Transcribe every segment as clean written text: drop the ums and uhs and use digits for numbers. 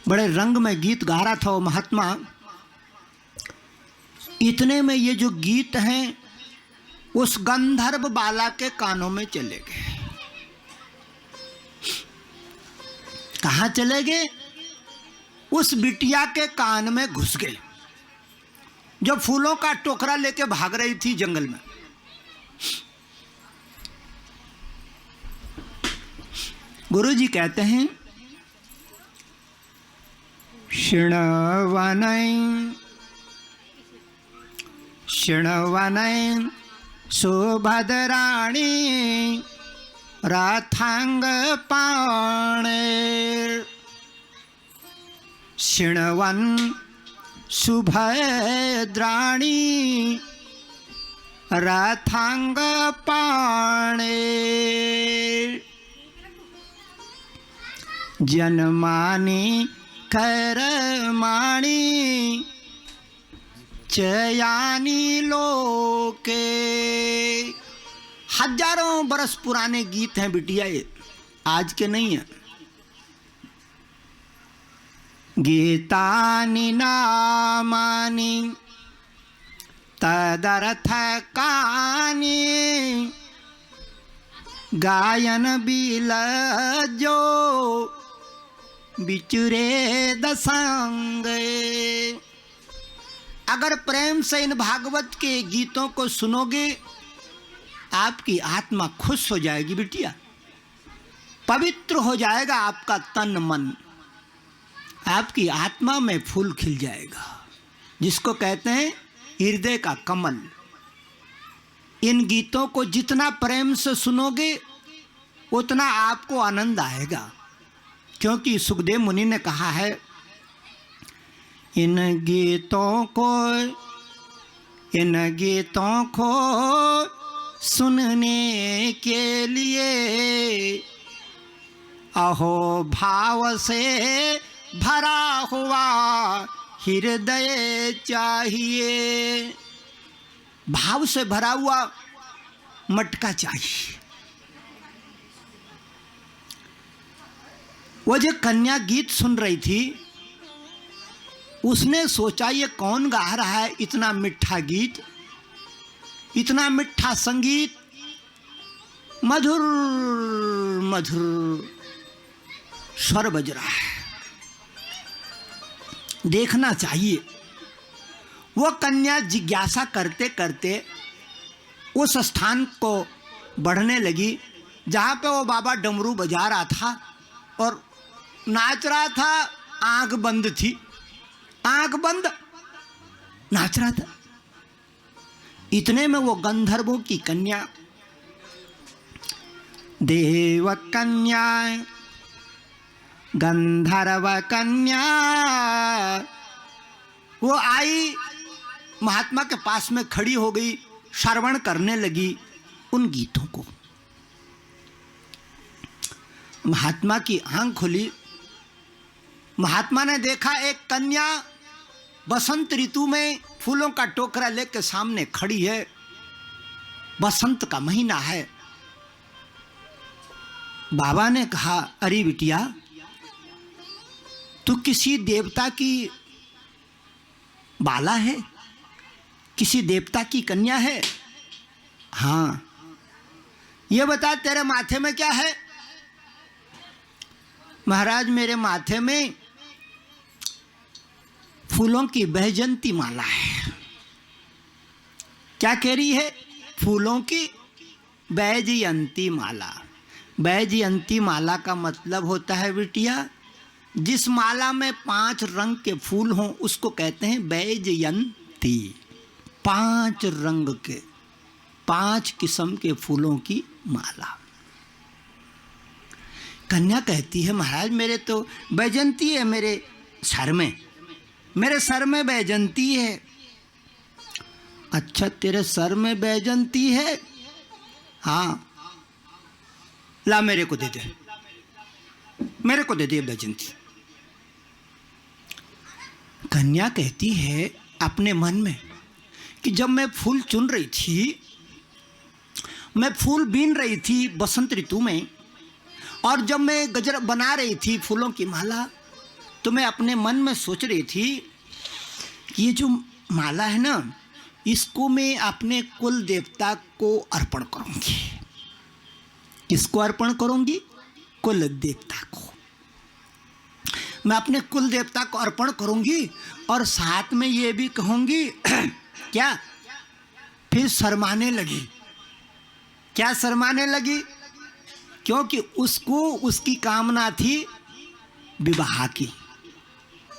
बड़े रंग में गीत गा रहा था वो महात्मा। इतने में ये जो गीत हैं उस गंधर्व बाला के कानों में चले गए। कहां चले गए? उस बिटिया के कान में घुस गए, जो फूलों का टोकरा लेके भाग रही थी जंगल में। गुरुजी कहते हैं, शृण्वनै शृण्वनै सुभद्राणि रथांग पाणे, शृण्वन् सुभद्राणि रथांग पाणे, जन्मानि कर्माणि चयानि लोके। हजारों बरस पुराने गीत हैं बिटिया, ये आज के नहीं हैं। गीतानि नामानि तदर्थकानि, गायन बिलजो बिचुरे दसांगे। अगर प्रेम से इन भागवत के गीतों को सुनोगे, आपकी आत्मा खुश हो जाएगी बिटिया, पवित्र हो जाएगा आपका तन मन, आपकी आत्मा में फूल खिल जाएगा, जिसको कहते हैं हृदय का कमल। इन गीतों को जितना प्रेम से सुनोगे उतना आपको आनंद आएगा, क्योंकि सुखदेव मुनि ने कहा है, इन गीतों को सुनने के लिए अहो भाव से भरा हुआ हृदय चाहिए। भाव से भरा हुआ मटका चाहिए। वो जो कन्या गीत सुन रही थी, उसने सोचा ये कौन गा रहा है इतना मीठा गीत, इतना मीठा संगीत, मधुर मधुर स्वर बज रहा है, देखना चाहिए। वो कन्या जिज्ञासा करते करते उस स्थान को बढ़ने लगी जहाँ पे वो बाबा डमरू बजा रहा था और नाच रहा था। आंख बंद थी, आंख बंद नाच रहा था। इतने में वो गंधर्वों की कन्या, देव कन्या, गंधर्व कन्या, वो आई, महात्मा के पास में खड़ी हो गई, श्रवण करने लगी उन गीतों को। महात्मा की आंख खुली। महात्मा ने देखा एक कन्या बसंत ऋतु में फूलों का टोकरा लेकर सामने खड़ी है। बसंत का महीना है। बाबा ने कहा, अरे बिटिया, तू किसी देवता की बाला है, किसी देवता की कन्या है? हाँ। ये बता तेरे माथे में क्या है? महाराज, मेरे माथे में फूलों की बैजंती माला है। क्या कह रही है? फूलों की बैजयंती माला। बैजयंती माला का मतलब होता है बिटिया, जिस माला में 5 रंग के फूल हों उसको कहते हैं बैजयंती। 5 रंग के, 5 किस्म के फूलों की माला। कन्या कहती है, महाराज मेरे तो बैजंती है मेरे सर में, मेरे सर में बैजंती है। अच्छा, तेरे सर में बैजंती है? हाँ, ला मेरे को दे दे, मेरे को दे दे बैजंती। कन्या कहती है अपने मन में कि जब मैं फूल चुन रही थी, मैं फूल बीन रही थी बसंत ऋतु में, और जब मैं गजरा बना रही थी फूलों की माला, तो मैं अपने मन में सोच रही थी कि ये जो माला है ना, इसको मैं अपने कुल देवता को अर्पण करूंगी। किसको अर्पण करूंगी? कुल देवता को। मैं अपने कुल देवता को अर्पण करूंगी और साथ में ये भी कहूंगी क्या? फिर शर्माने लगी। क्या शर्माने लगी? क्योंकि उसको उसकी कामना थी विवाह की,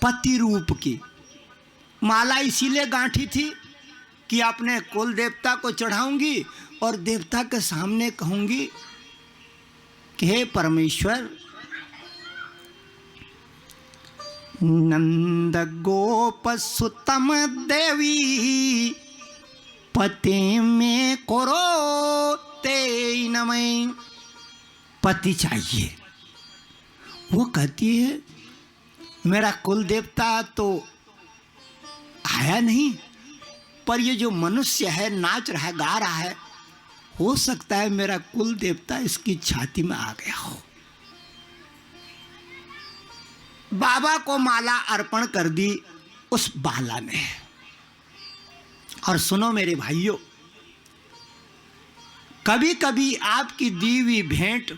पति रूप की। माला इसीलिए गांठी थी कि अपने कुल देवता को चढ़ाऊंगी और देवता के सामने कहूंगी कि हे परमेश्वर, नंद गोप सुतम देवी पति में करो ते नमः। पति चाहिए। वो कहती है मेरा कुल देवता तो आया नहीं, पर ये जो मनुष्य है नाच रहा है, गा रहा है, हो सकता है मेरा कुल देवता इसकी छाती में आ गया हो। बाबा को माला अर्पण कर दी उस बाला ने। और सुनो मेरे भाइयों, कभी कभी आपकी दी हुई भेंट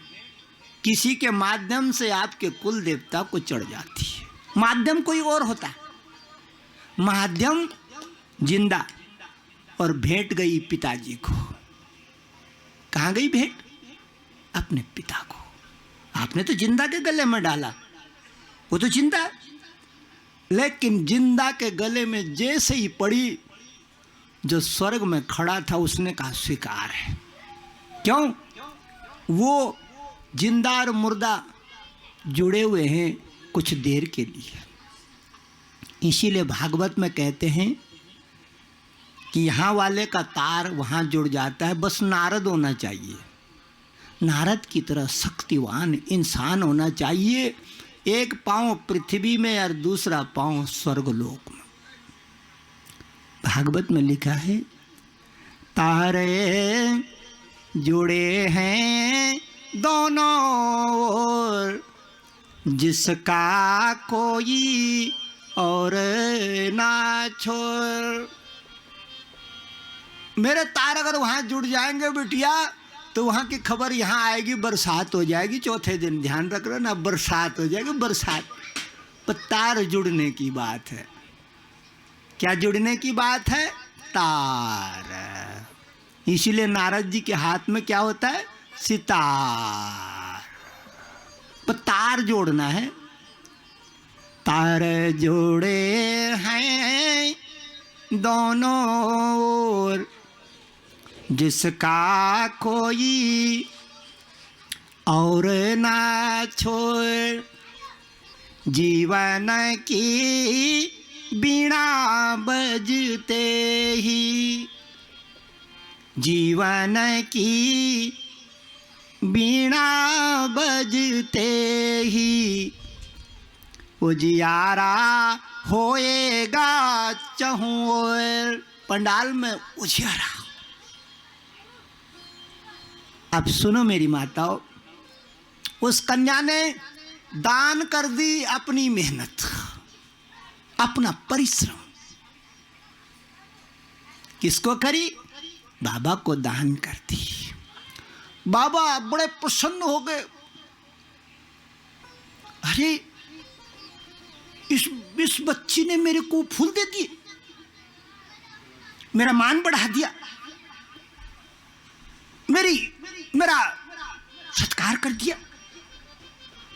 किसी के माध्यम से आपके कुल देवता को चढ़ जाती है। माध्यम कोई और होता है, माध्यम जिंदा, और भेंट गई पिताजी को। कहाँ गई भेंट? अपने पिता को। आपने तो जिंदा के गले में डाला, वो तो जिंदा है, लेकिन जिंदा के गले में जैसे ही पड़ी, जो स्वर्ग में खड़ा था उसने कहा स्वीकार है। क्यों? वो जिंदा और मुर्दा जुड़े हुए हैं कुछ देर के लिए। इसीलिए भागवत में कहते हैं कि यहाँ वाले का तार वहाँ जुड़ जाता है। बस नारद होना चाहिए, नारद की तरह शक्तिवान इंसान होना चाहिए। एक पांव पृथ्वी में और दूसरा पांव स्वर्गलोक में। भागवत में लिखा है तारे जुड़े हैं दोनों ओर, जिसका कोई और ना छोड़। मेरे तार अगर वहाँ जुड़ जाएंगे बिटिया, तो वहाँ की खबर यहाँ आएगी, बरसात हो जाएगी। चौथे दिन ध्यान रख रहे ना, बरसात हो जाएगी, बरसात। पर तार जुड़ने की बात है। क्या जुड़ने की बात है? तार। इसीलिए नारद जी के हाथ में क्या होता है? सितार। पर तार जोड़ना है। तार जोड़े हैं दोनों ओर, जिसका कोई और ना छोड़। जीवन की बीणा बजते ही, जीवन की बीणा बजते ही, उजियारा होएगा चहुं ओर। पंडाल में उजियारा। अब सुनो मेरी माताओं, उस कन्या ने दान कर दी अपनी मेहनत, अपना परिश्रम। किसको करी? बाबा को दान कर दी। बाबा बड़े प्रसन्न हो गए। अरे इस बच्ची ने मेरे को फूल दे दिए, मेरा मान बढ़ा दिया, मेरा सत्कार कर दिया।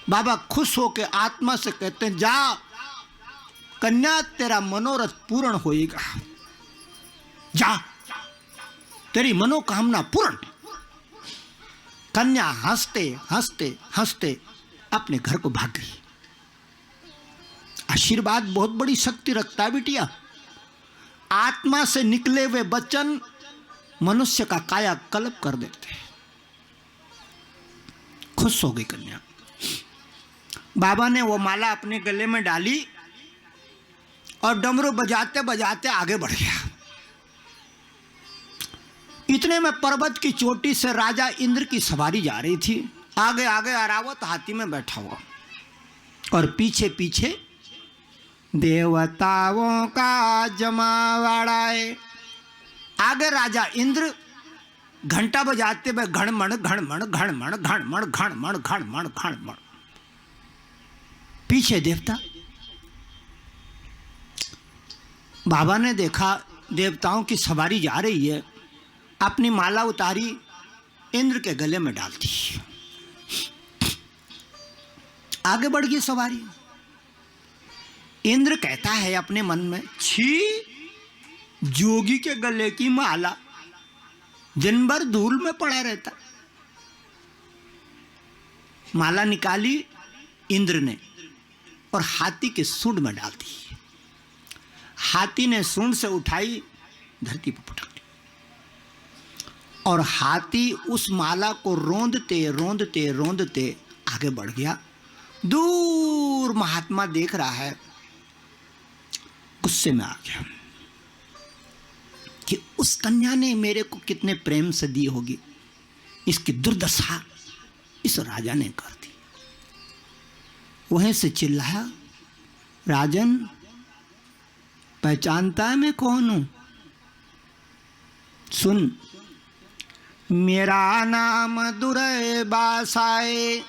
बाबा खुश होकर आत्मा से कहते हैं, जा कन्या, तेरा मनोरथ पूर्ण होएगा, जा तेरी मनोकामना पूर्ण। कन्या हंसते हंसते हंसते अपने घर को भाग गई। आशीर्वाद बहुत बड़ी शक्ति रखता है बिटिया। आत्मा से निकले हुए वचन मनुष्य का कायाकल्प कर देते हैं। खुश हो गई कन्या। बाबा ने वो माला अपने गले में डाली और डमरू बजाते बजाते आगे बढ़ गया। इतने में पर्वत की चोटी से राजा इंद्र की सवारी जा रही थी। आगे आगे अरावत हाथी में बैठा हुआ और पीछे पीछे देवताओं का जमावड़ा है। आगे राजा इंद्र घंटा बजाते हुए घड़मण घड़मण घड़मण घड़मण घड़मण घड़मण घड़मण, पीछे देवता। बाबा ने देखा देवताओं की सवारी जा रही है, अपनी माला उतारी, इंद्र के गले में डाल दी, आगे बढ़ गई सवारी। इंद्र कहता है अपने मन में, छी, जोगी के गले की माला, दिन भर धूल में पड़ा रहता। माला निकाली इंद्र ने और हाथी के सूंड में डाल दी। हाथी ने सूंड से उठाई, धरती पर पटक दी और हाथी उस माला को रोंदते रोंदते रोंदते आगे बढ़ गया। दूर महात्मा देख रहा है, गुस्से में आ गया कि उस कन्या ने मेरे को कितने प्रेम से दी होगी, इसकी दुर्दशा इस राजा ने कर दी। वहीं से चिल्लाया, राजन पहचानता है मैं कौन हूं? सुन, मेरा नाम दुर्वासाए,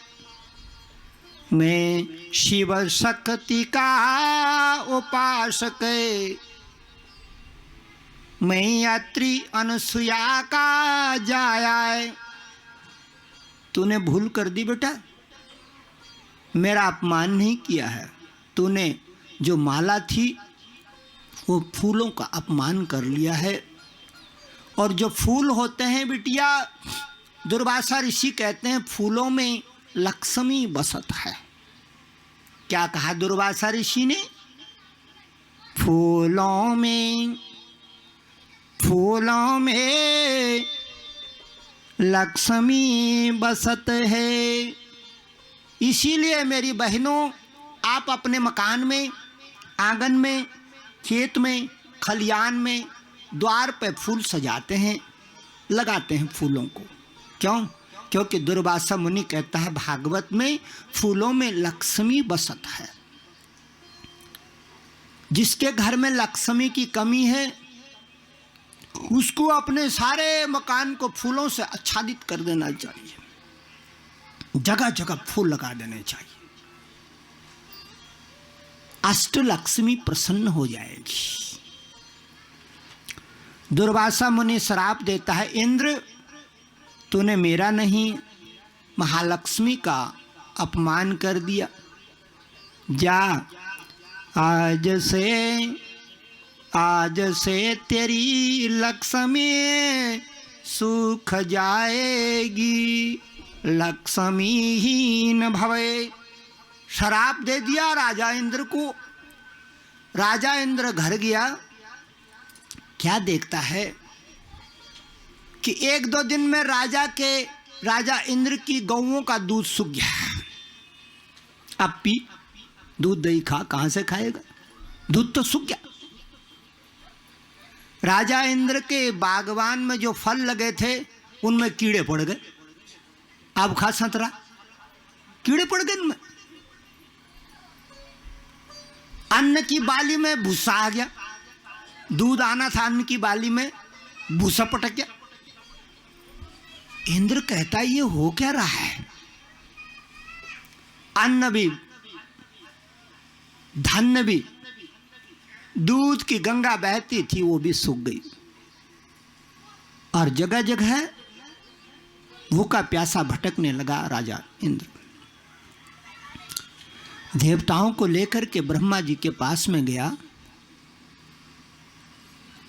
मैं शिव शक्ति का उपासक, मैं अत्रि अनुसुया का जाया है। तूने भूल कर दी बेटा, मेरा अपमान नहीं किया है। तूने जो माला थी वो फूलों का अपमान कर लिया है। और जो फूल होते हैं बिटिया, दुर्वासा ऋषि कहते हैं फूलों में लक्ष्मी बसत है। क्या कहा दुर्वासा ऋषि ने? फूलों में लक्ष्मी बसत है। इसीलिए मेरी बहनों, आप अपने मकान में, आंगन में, खेत में, खलियान में, द्वार पे फूल सजाते हैं, लगाते हैं फूलों को। क्यों? क्योंकि दुर्वासा मुनि कहता है भागवत में, फूलों में लक्ष्मी बसत है। जिसके घर में लक्ष्मी की कमी है, उसको अपने सारे मकान को फूलों से आच्छादित कर देना चाहिए, जगह जगह फूल लगा देने चाहिए। अष्टलक्ष्मी प्रसन्न हो जाएगी। दुर्वासा मुनि श्राप देता है, इंद्र तूने मेरा नहीं महालक्ष्मी का अपमान कर दिया। जा, आज से तेरी लक्ष्मी सूख जाएगी, लक्ष्मीहीन भवे। शराप दे दिया राजा इंद्र को। राजा इंद्र घर गया, क्या देखता है कि एक दो दिन में राजा इंद्र की गौओं का दूध सूख गया। अब पी, दूध दही खा, कहां से खाएगा? दूध तो सूख गया। राजा इंद्र के बागवान में जो फल लगे थे उनमें कीड़े पड़ गए। अब खा संतरा, कीड़े पड़ गए उनमें। अन्न की बाली में भूसा आ गया, दूध आना था अन्न की बाली में, भूसा पटक गया। इंद्र कहता ये हो क्या रहा है? अन्न भी, धन भी, दूध की गंगा बहती थी वो भी सूख गई, और जगह जगह भूखा प्यासा भटकने लगा राजा इंद्र। देवताओं को लेकर के ब्रह्मा जी के पास में गया।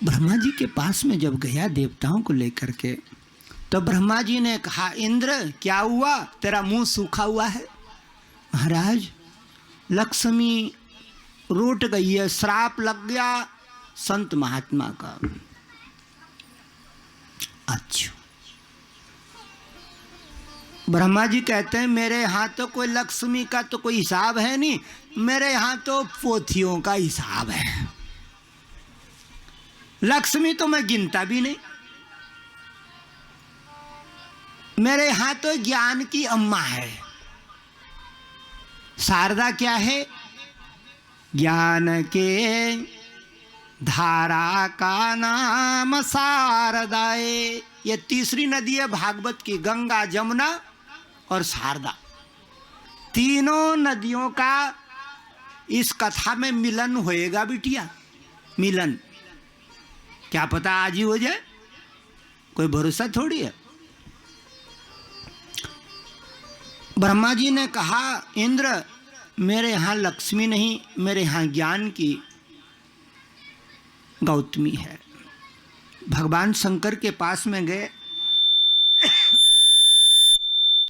ब्रह्मा जी के पास में जब गया देवताओं को लेकर के, तो ब्रह्मा जी ने कहा, इंद्र क्या हुआ, तेरा मुंह सूखा हुआ है? महाराज लक्ष्मी रूठ गई है, श्राप लग गया संत महात्मा का। अच्छा। ब्रह्मा जी कहते हैं मेरे यहाँ तो कोई लक्ष्मी का तो कोई हिसाब है नहीं, मेरे यहाँ तो पोथियों का हिसाब है। लक्ष्मी तो मैं गिनता भी नहीं। मेरे यहाँ तो ज्ञान की अम्मा है। शारदा क्या है? ज्ञान के धारा का नाम शारदाए। ये तीसरी नदी है भागवत की, गंगा, जमुना और शारदा। तीनों नदियों का इस कथा में मिलन होएगा बिटिया, मिलन। क्या पता आज ही हो जाए, कोई भरोसा थोड़ी है। ब्रह्मा जी ने कहा, इंद्र मेरे यहाँ लक्ष्मी नहीं, मेरे यहाँ ज्ञान की गौतमी है। भगवान शंकर के पास में गए,